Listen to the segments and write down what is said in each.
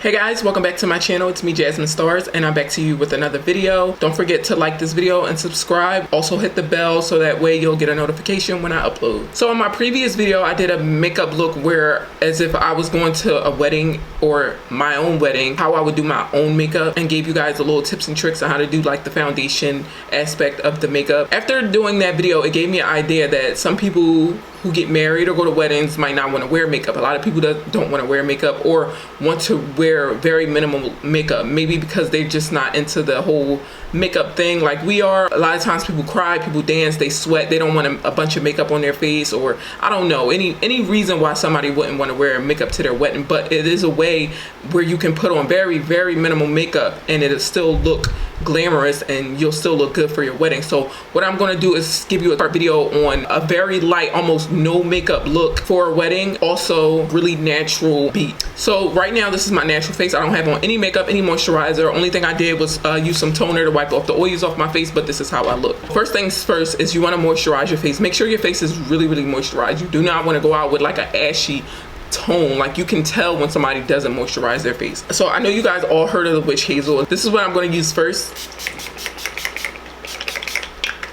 Hey guys, welcome back to my channel. It's me, Jasmine Stars, and I'm back to you with another video. Don't forget to like this video and subscribe. Also hit the bell so that way you'll get a notification when I upload. So in my previous video, I did a makeup look where as if I was going to a wedding or my own wedding, how I would do my own makeup, and gave you guys a little tips and tricks on how to do like the foundation aspect of the makeup. After doing that video, it gave me an idea that some people who get married or go to weddings might not want to wear makeup. A lot of people don't want to wear makeup or want to wear very minimal makeup, maybe because they're just not into the whole makeup thing like we are. A lot of times people cry, people dance, they sweat, they don't want a bunch of makeup on their face, or I don't know, any reason why somebody wouldn't want to wear makeup to their wedding. But it is a way where you can put on very minimal makeup and it'll still look glamorous and you'll still look good for your wedding. So what I'm going to do is give you a part video on a very light, almost no makeup look for a wedding, also really natural beat. So right now this is my natural face. I don't have on any makeup, any moisturizer. Only thing I did was use some toner to wipe off the oils off my face, but this is how I look. First things first is you want to moisturize your face. Make sure your face is really moisturized. You do not want to go out with like an ashy tone. Like you can tell when somebody doesn't moisturize their face. So I know you guys all heard of the witch hazel. This is what I'm going to use first,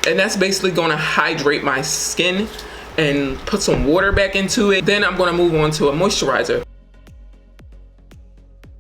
and that's basically going to hydrate my skin and put some water back into it. Then I'm going to move on to a moisturizer.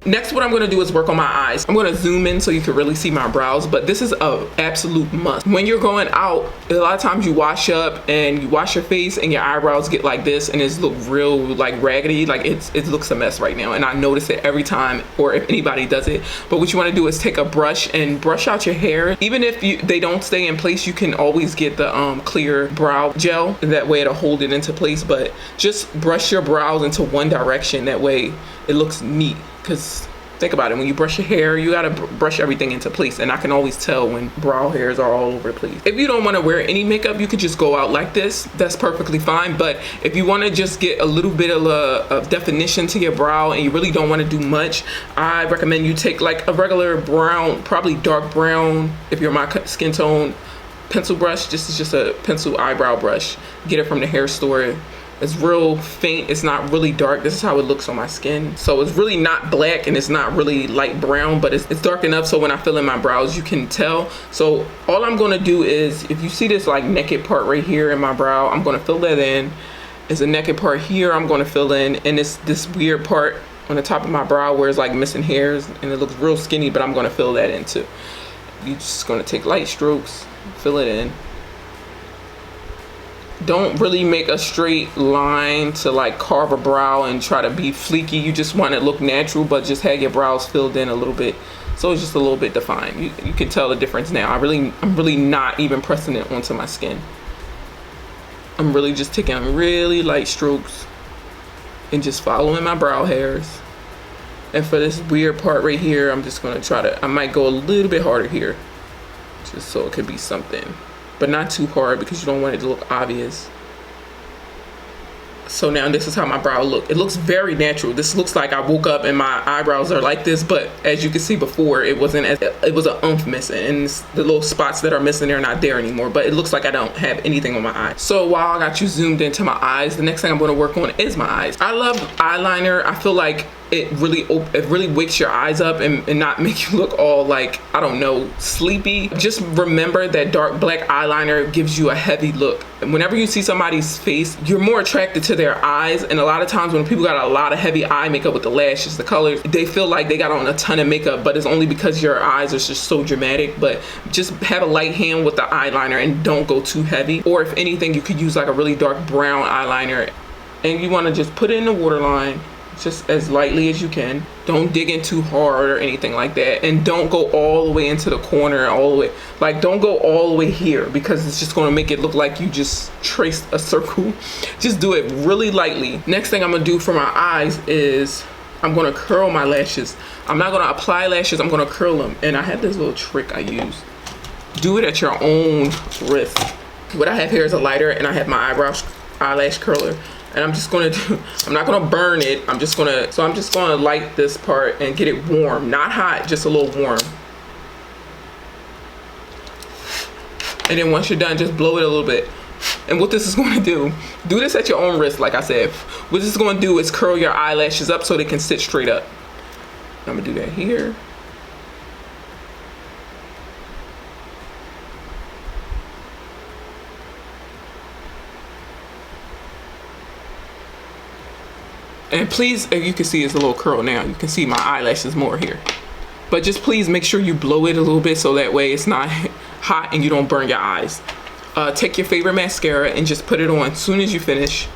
Next, what I'm going to do is work on my eyes. I'm going to zoom in so you can really see my brows, but this is an absolute must. When you're going out, a lot of times you wash up and you wash your face and your eyebrows get like this and it's look real like raggedy. Like it looks a mess right now, and I notice it every time, or if anybody does it. But what you want to do is take a brush and brush out your hair. Even if they don't stay in place, you can always get the clear brow gel, and that way it'll hold it into place. But just brush your brows into one direction, that way it looks neat. Because think about it, when you brush your hair, you gotta brush everything into place, and I can always tell when brow hairs are all over the place. If you don't want to wear any makeup, you could just go out like this. That's perfectly fine. But if you want to just get a little bit of definition to your brow and you really don't want to do much, I recommend you take like a regular brown, probably dark brown if you're my skin tone, pencil brush. This is just a pencil eyebrow brush. Get it from the hair store. It's real faint, it's not really dark. This is how it looks on my skin. So it's really not black and it's not really light brown, but it's dark enough so when I fill in my brows you can tell. So all I'm gonna do is, if you see this like naked part right here in my brow, I'm gonna fill that in. There's a naked part here I'm gonna fill in, and it's this weird part on the top of my brow where it's like missing hairs and it looks real skinny, but I'm gonna fill that in too. You're just gonna take light strokes, fill it in. Don't really make a straight line to like carve a brow and try to be fleeky. You just want it to look natural, but just have your brows filled in a little bit, so it's just a little bit defined. You can tell the difference now. I'm really not even pressing it onto my skin. I'm really just taking really light strokes and just following my brow hairs. And for this weird part right here, I'm just gonna I might go a little bit harder here, just so it could be something, but not too hard because you don't want it to look obvious. So now this is how my brow look. It looks very natural. This looks like I woke up and my eyebrows are like this, but as you can see before, it was an oomph missing, and the little spots that are missing are not there anymore, but it looks like I don't have anything on my eyes. So while I got you zoomed into my eyes, the next thing I'm going to work on is my eyes. I love eyeliner. I feel like it really wakes your eyes up and not make you look all like, I don't know, sleepy. Just remember that dark black eyeliner gives you a heavy look. And whenever you see somebody's face, you're more attracted to their eyes. And a lot of times when people got a lot of heavy eye makeup with the lashes, the colors, they feel like they got on a ton of makeup, but it's only because your eyes are just so dramatic. But just have a light hand with the eyeliner and don't go too heavy. Or if anything, you could use like a really dark brown eyeliner, and you want to just put it in the waterline just as lightly as you can. Don't dig in too hard or anything like that, and don't go all the way into the corner, all the way, like don't go all the way here, because it's just going to make it look like you just traced a circle. Just do it really lightly. Next thing I'm going to do for my eyes is I'm going to curl my lashes. I'm not going to apply lashes, I'm going to curl them, and I have this little trick I use. Do it at your own risk. What I have here is a lighter, and I have my eyelash curler. And I'm just gonna I'm not gonna burn it. I'm just gonna light this part and get it warm. Not hot, just a little warm. And then once you're done, just blow it a little bit. And what this is going to do this at your own risk, like I said. What this is going to do is curl your eyelashes up so they can sit straight up. I'm gonna do that here. And please, if you can see, it's a little curl now. You can see my eyelashes more here. But just please make sure you blow it a little bit so that way it's not hot and you don't burn your eyes. Take your favorite mascara and just put it on as soon as you finish.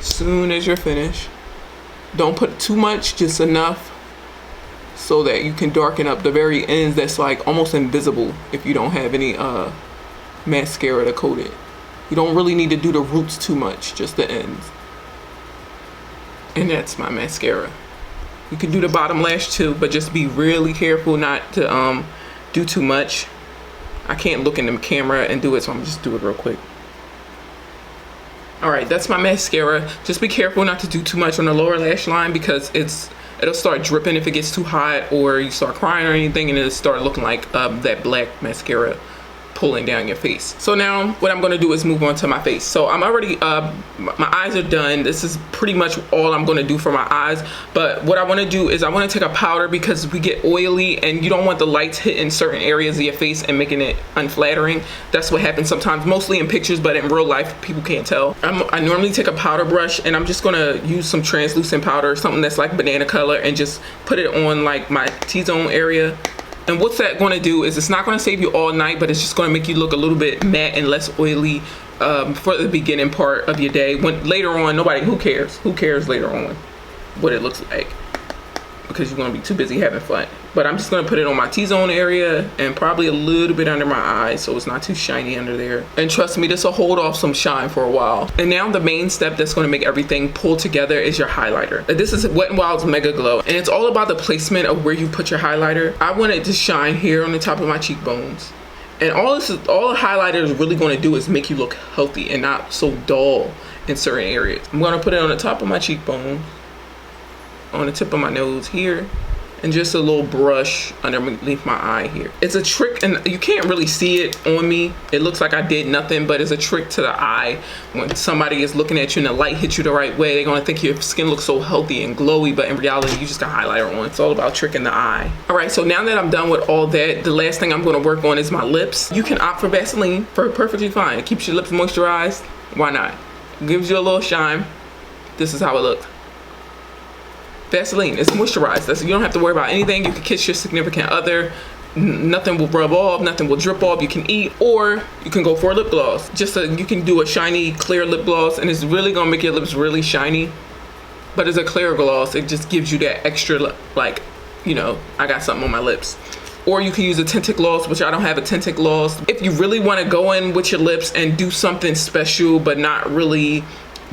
Soon as you're finished. Don't put too much, just enough so that you can darken up the very ends that's like almost invisible if you don't have any mascara to coat it. You don't really need to do the roots too much, just the ends. And that's my mascara. You can do the bottom lash too, but just be really careful not to do too much. I can't look in the camera and do it, so I'm just do it real quick. All right, that's my mascara. Just be careful not to do too much on the lower lash line because it'll start dripping if it gets too hot or you start crying or anything, and it'll start looking like that black mascara pulling down your face. So now what I'm going to do is move on to my face. So I'm already my eyes are done. This is pretty much all I'm going to do for my eyes, but what I want to do is I want to take a powder because we get oily and you don't want the lights hitting certain areas of your face and making it unflattering. That's what happens sometimes, mostly in pictures, but in real life people can't tell. I normally take a powder brush and I'm just going to use some translucent powder, something that's like banana color, and just put it on like my T-zone area. And what's that going to do is it's not going to save you all night, but it's just going to make you look a little bit matte and less oily for the beginning part of your day. When later on, who cares later on what it looks like, because you're going to be too busy having fun. But I'm just going to put it on my T-zone area and probably a little bit under my eyes so it's not too shiny under there. And trust me, this will hold off some shine for a while. And now the main step that's going to make everything pull together is your highlighter. This is Wet n Wild's Mega Glow, and it's all about the placement of where you put your highlighter. I want it to shine here on the top of my cheekbones. And all the highlighter is really going to do is make you look healthy and not so dull in certain areas. I'm going to put it on the top of my cheekbone, on the tip of my nose here, and just a little brush underneath my eye here. It's a trick, and you can't really see it on me. It looks like I did nothing, but it's a trick to the eye. When somebody is looking at you and the light hits you the right way, they're gonna think your skin looks so healthy and glowy, but in reality, you just got highlighter on. It's all about tricking the eye. All right, so now that I'm done with all that, the last thing I'm gonna work on is my lips. You can opt for Vaseline, perfectly fine. It keeps your lips moisturized, why not? It gives you a little shine. This is how it looks. Vaseline, it's moisturized. You don't have to worry about anything. You can kiss your significant other. Nothing will rub off, nothing will drip off. You can eat, or you can go for a lip gloss. You can do a shiny, clear lip gloss, and it's really gonna make your lips really shiny. But as a clear gloss, it just gives you that extra, like, you know, I got something on my lips. Or you can use a tinted gloss, which I don't have a tinted gloss. If you really want to go in with your lips and do something special, but not really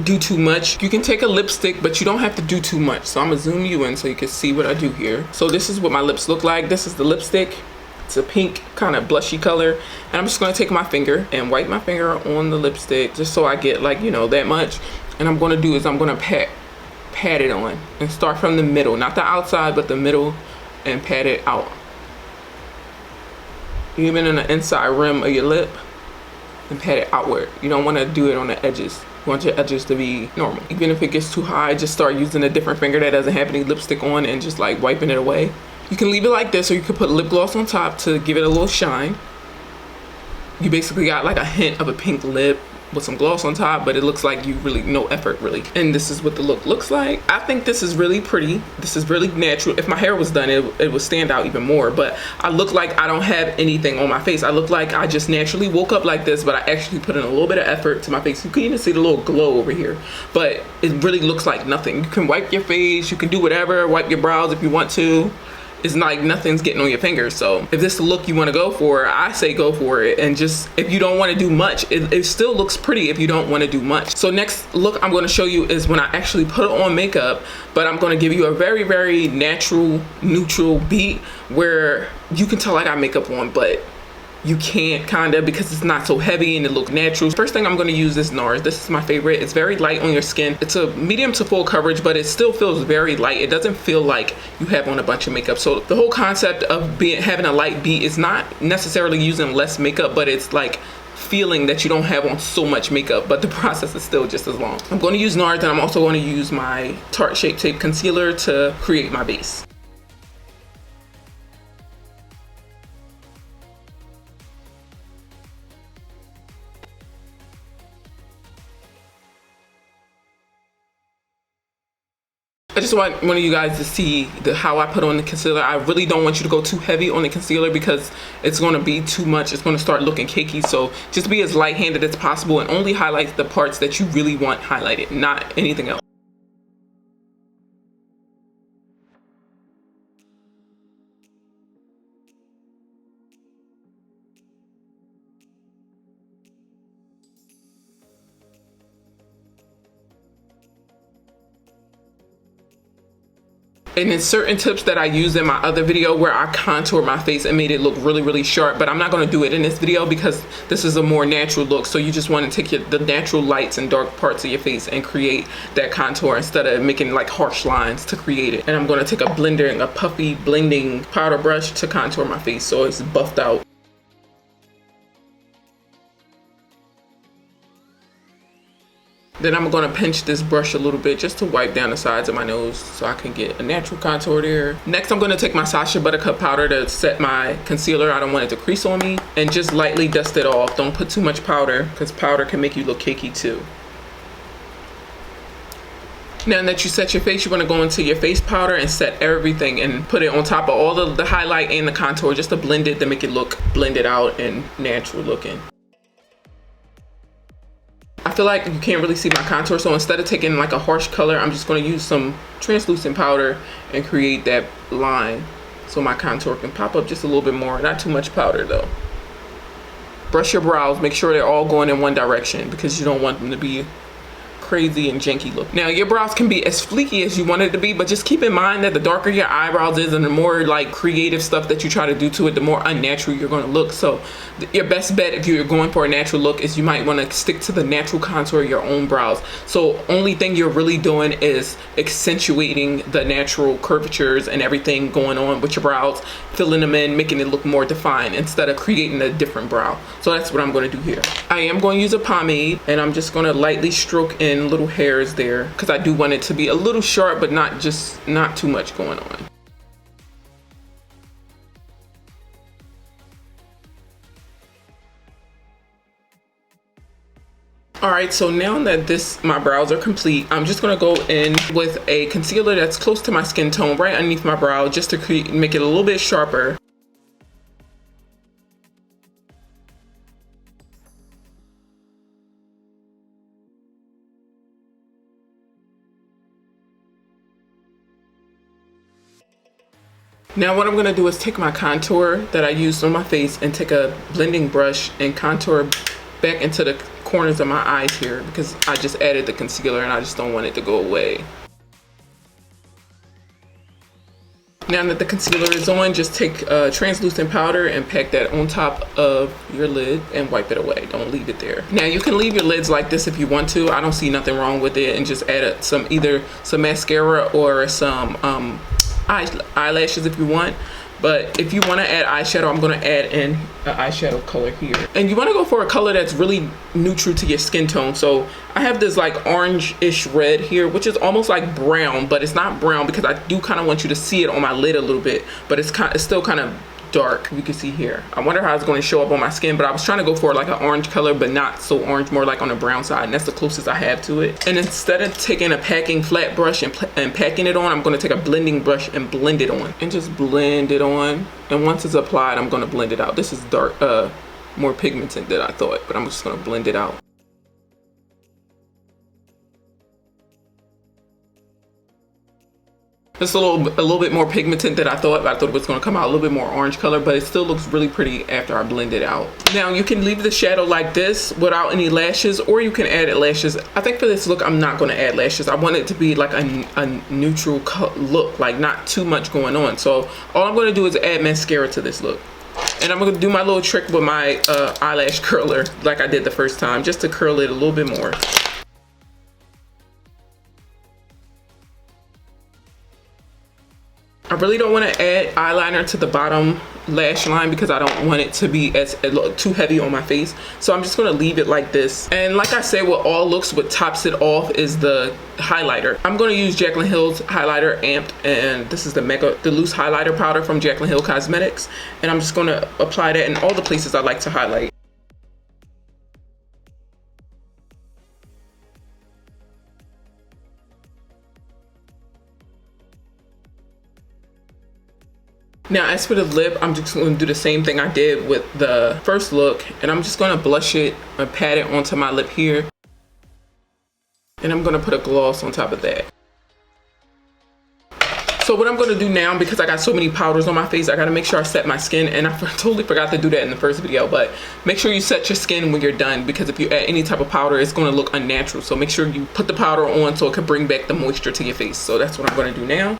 do too much, you can take a lipstick, but you don't have to do too much. So I'm gonna zoom you in so you can see what I do here. So this is what my lips look like. This is the lipstick. It's a pink kind of blushy color, and I'm just gonna take my finger and wipe my finger on the lipstick just so I get, like, you know, that much. And I'm gonna do is I'm gonna pat it on and start from the middle, not the outside but the middle, and pat it out, even in the inside rim of your lip, and pat it outward. You don't want to do it on the edges. You want your edges to be normal. Even if it gets too high, just start using a different finger that doesn't have any lipstick on and just like wiping it away. You can leave it like this, or you could put lip gloss on top to give it a little shine. You basically got like a hint of a pink lip with some gloss on top, but it looks like you really, no effort really. And this is what the look looks like. I think this is really pretty. This is really natural. If my hair was done, it would stand out even more, but I look like I don't have anything on my face. I look like I just naturally woke up like this, but I actually put in a little bit of effort to my face. You can even see the little glow over here, but it really looks like nothing. You can wipe your face, you can do whatever, wipe your brows if you want to. It's like nothing's getting on your fingers. So if this is the look you want to go for, I say go for it. And just, if you don't want to do much, it still looks pretty if you don't want to do much. So next look I'm going to show you is when I actually put on makeup, but I'm going to give you a very, very natural, neutral beat where you can tell I got makeup on, but you can't, kinda, because it's not so heavy and it looks natural. First thing I'm going to use is NARS. This is my favorite. It's very light on your skin. It's a medium to full coverage, but it still feels very light. It doesn't feel like you have on a bunch of makeup. So the whole concept of having a light beat is not necessarily using less makeup, but it's like feeling that you don't have on so much makeup, but the process is still just as long. I'm going to use NARS, and I'm also going to use my Tarte Shape Tape Concealer to create my base. I just want one of you guys to see how I put on the concealer. I really don't want you to go too heavy on the concealer because it's going to be too much. It's going to start looking cakey. So just be as light-handed as possible and only highlight the parts that you really want highlighted, not anything else. And then certain tips that I used in my other video where I contoured my face and made it look really, really sharp, but I'm not going to do it in this video because this is a more natural look. So you just want to take the natural lights and dark parts of your face and create that contour instead of making like harsh lines to create it. And I'm going to take a puffy blending powder brush to contour my face so it's buffed out. Then I'm going to pinch this brush a little bit just to wipe down the sides of my nose so I can get a natural contour there. Next, I'm going to take my Sacha Buttercup powder to set my concealer. I don't want it to crease on me. And just lightly dust it off. Don't put too much powder because powder can make you look cakey too. Now that you set your face, you want to go into your face powder and set everything and put it on top of all the highlight and the contour just to blend it, to make it look blended out and natural looking. I feel like you can't really see my contour, so instead of taking like a harsh color, I'm just going to use some translucent powder and create that line so my contour can pop up just a little bit more. Not too much powder though. Brush your brows, make sure they're all going in one direction because you don't want them to be crazy and janky look. Now your brows can be as fleeky as you want it to be, but just keep in mind that the darker your eyebrows is and the more like creative stuff that you try to do to it, the more unnatural you're going to look. So your best bet if you're going for a natural look is you might want to stick to the natural contour of your own brows. So only thing you're really doing is accentuating the natural curvatures and everything going on with your brows, filling them in, making it look more defined instead of creating a different brow. So that's what I'm going to do here. I am going to use a pomade and I'm just going to lightly stroke in little hairs there because I do want it to be a little sharp but not too much going on. Alright, so now that my brows are complete, I'm just going to go in with a concealer that's close to my skin tone right underneath my brow just to make it a little bit sharper. Now what I'm going to do is take my contour that I used on my face and take a blending brush and contour back into the corners of my eyes here because I just added the concealer and I just don't want it to go away. Now that the concealer is on, just take translucent powder and pack that on top of your lid and wipe it away. Don't leave it there. Now you can leave your lids like this if you want to. I don't see nothing wrong with it, and just add either some mascara or some eyelashes if you want. But if you want to add eyeshadow, I'm going to add in an eyeshadow color here. And you want to go for a color that's really neutral to your skin tone. So I have this like orange-ish red here, which is almost like brown, but it's not brown because I do kind of want you to see it on my lid a little bit. But it's still kind of dark. You can see here. I wonder how it's going to show up on my skin, but I was trying to go for like an orange color, but not so orange, more like on the brown side, and that's the closest I have to it. And instead of taking a packing flat brush and packing it on, I'm going to take a blending brush and blend it on and just blend it on. And once it's applied, I'm going to blend it out. This is dark, more pigmented than I thought, but I'm just going to blend it out. It's a little bit more pigmented than I thought, but I thought it was going to come out a little bit more orange color, but it still looks really pretty after I blend it out. Now you can leave the shadow like this without any lashes, or you can add lashes. I think for this look, I'm not going to add lashes. I want it to be like a neutral look, like not too much going on. So all I'm going to do is add mascara to this look. And I'm going to do my little trick with my eyelash curler like I did the first time, just to curl it a little bit more. I really don't want to add eyeliner to the bottom lash line because I don't want it to be too heavy on my face. So I'm just going to leave it like this. And like I said, with all looks, what tops it off is the highlighter. I'm going to use Jaclyn Hill's highlighter Amped, and this is the loose highlighter powder from Jaclyn Hill Cosmetics. And I'm just going to apply that in all the places I like to highlight. Now as for the lip, I'm just going to do the same thing I did with the first look, and I'm just going to blush it and pat it onto my lip here, and I'm going to put a gloss on top of that. So what I'm going to do now, because I got so many powders on my face, I got to make sure I set my skin, and I totally forgot to do that in the first video, but make sure you set your skin when you're done, because if you add any type of powder, it's going to look unnatural. So make sure you put the powder on so it can bring back the moisture to your face. So that's what I'm going to do now.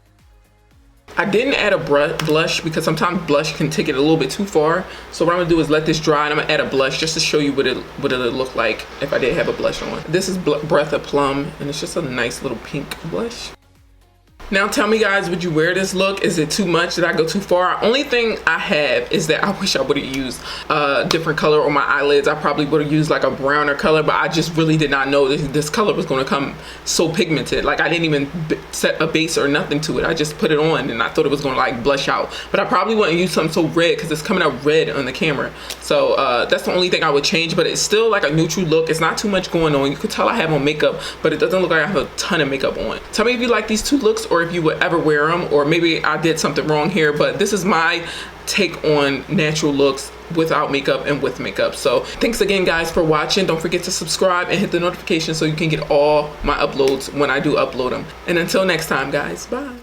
I didn't add a blush because sometimes blush can take it a little bit too far. So what I'm gonna do is let this dry, and I'm gonna add a blush just to show you what it would look like if I did have a blush on. This is Breath of Plum, and it's just a nice little pink blush. Now tell me guys, would you wear this look? Is it too much? Did I go too far? Only thing I have is that I wish I would have used a different color on my eyelids. I probably would have used like a browner color, but I just really did not know this color was going to come so pigmented. Like I didn't even set a base or nothing to it. I just put it on and I thought it was going to like blush out. But I probably wouldn't use something so red because it's coming out red on the camera. So that's the only thing I would change, but it's still like a neutral look. It's not too much going on. You could tell I have on makeup, but it doesn't look like I have a ton of makeup on. Tell me if you like these two looks, or if you would ever wear them, or maybe I did something wrong here, but this is my take on natural looks without makeup and with makeup. So thanks again guys for watching. Don't forget to subscribe and hit the notification so you can get all my uploads when I do upload them. And until next time guys, bye.